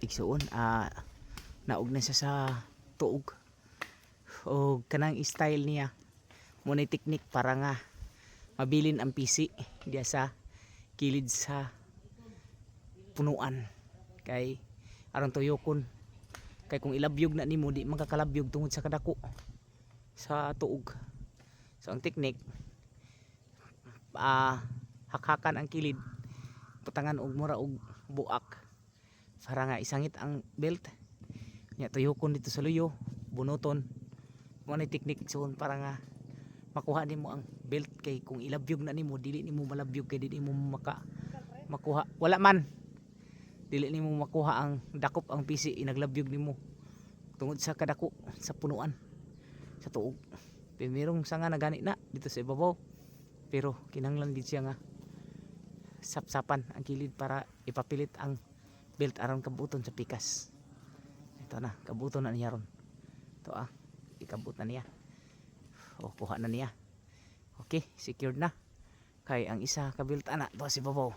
igsuon naog na siya sa tuog o kanang style niya mo na technique para nga mabilin ang PC diya sa kilid sa punuan kay aron tuyokon kay kung ilabyog na nimo di magkakalabyog tungod sa kadako sa tuog. So ang technique hakhakan ang kilid putangan og mura og buak para nga isangit ang belt nya tuyokon dito sa luyo bunuton mo na technique so para nga makuha nimo ang belt kay kung ilabyog na nimo dili nimo malabyog kay dili nimo makuha wala man dili nimo makuha ang dakop ang PC inaglabyog nimo tungod sa kadako sa punuan sa tuog. Pirmirong sanga na gani na dito sa ibabaw pero kinahanglan gid siya nga sapsapan ang kilid para ipapilit ang belt aron kabuton sa pikas. Ito na kabuton na niya ron. Ito ikabut na niya. O kuha na niya. Okay, secured na. Kay ang isa ka belt ana to sa ibabaw.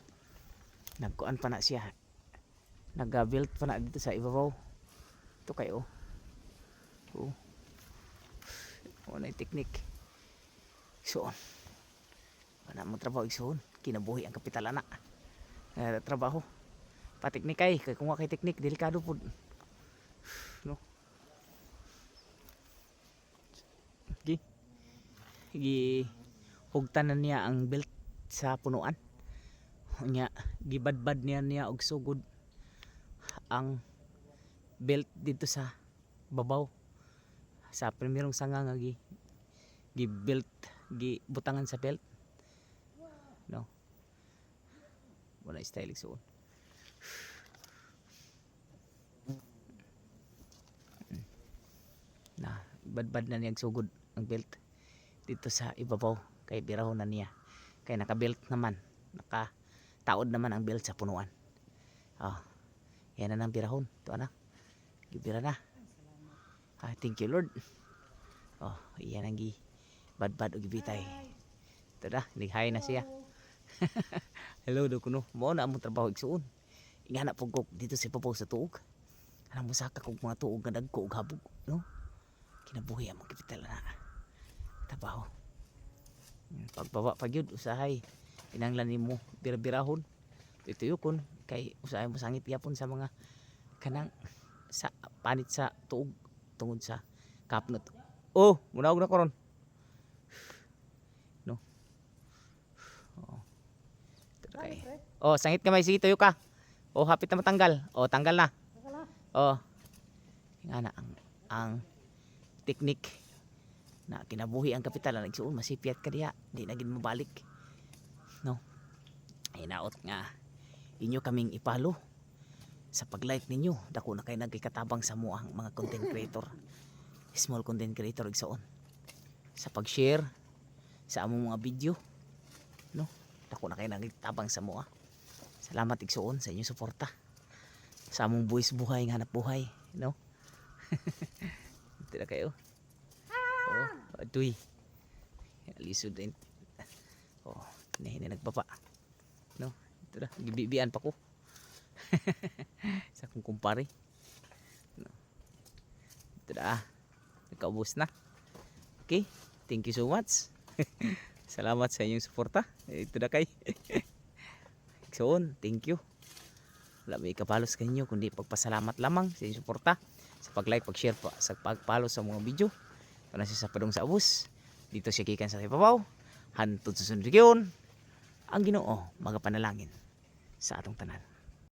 Nagkuan pa na siya. Nag-belt pa na dito sa ibabaw. Ito kayo. Ano yung technique? Igsoon. Wala mo trabaho igsoon. Kinabuhi ang kapital ana. Trabaho. Pateknik kay kung wa kay teknik delikado pud. No. Gi hugtanan niya ang belt sa punuan. Nya gibadbad niya og sugod ang belt dito sa babaw. Sa primerong sanga nga gi belt gi butangan sa belt. No. Wala style igsoon. Na badbad na niya sugod ang belt dito sa ibabaw kay birahon na niya kay naka-belt naman naka-taod naman ang belt sa punuan. Yan na nang birahon to ana gibira na. Thank you Lord. Yan ang gi badbad og gibitay ito na nighay na siya. Hello do kuno mo na among trabaho igsuon ingana pugkok dito sa ibabaw sa tuog ana mo saka kog mga tuog nga dagko og habog no kinabuhi ang kapital na trabaho. Pagbaba pagyud usahay kinahanglan nimo birabirahon tuyokon kay usahay mo sangit gyapon sa mga kanang sa panit sa tuog tungod sa kapnot. Munawag na karon no. Okay. Sangit kamay sige tuyo ka. Hapit na matanggal. Tanggal na. Ingana ang teknik na kinabuhi ang kapital na nagsuon masipyat ka diha di na gid mabalik no. Hinaot nga inyo kaming ipalo sa pag-like ninyo dako na kay nagkikatabang sa muang mga content creator small content creator igsoon sa pag-share sa among mga video no dako na kay nagkitabang sa mua. Salamat igsoon sa inyong suporta sa among buwis buhay nga hanap buhay no. Ito na kayo. Aduy. Lisod din. Hindi nagpapa. No, ito na. Gibibian pa ko. Sa kong kumpare. No. Ito na. Nagkaubos na. Okay. Thank you so much. Salamat sa inyong suporta. Ito na kay. So, thank you. Wala may kapalos kanyo kundi pagpasalamat lamang sa inyong suporta. Sa pag-like, pag-share pa, sa pag-follow sa mga video. Para siya sa padong sa abus dito siya gikan sa ibabaw hantod sa sunod ang Ginoo magapanalangin sa atong tanan.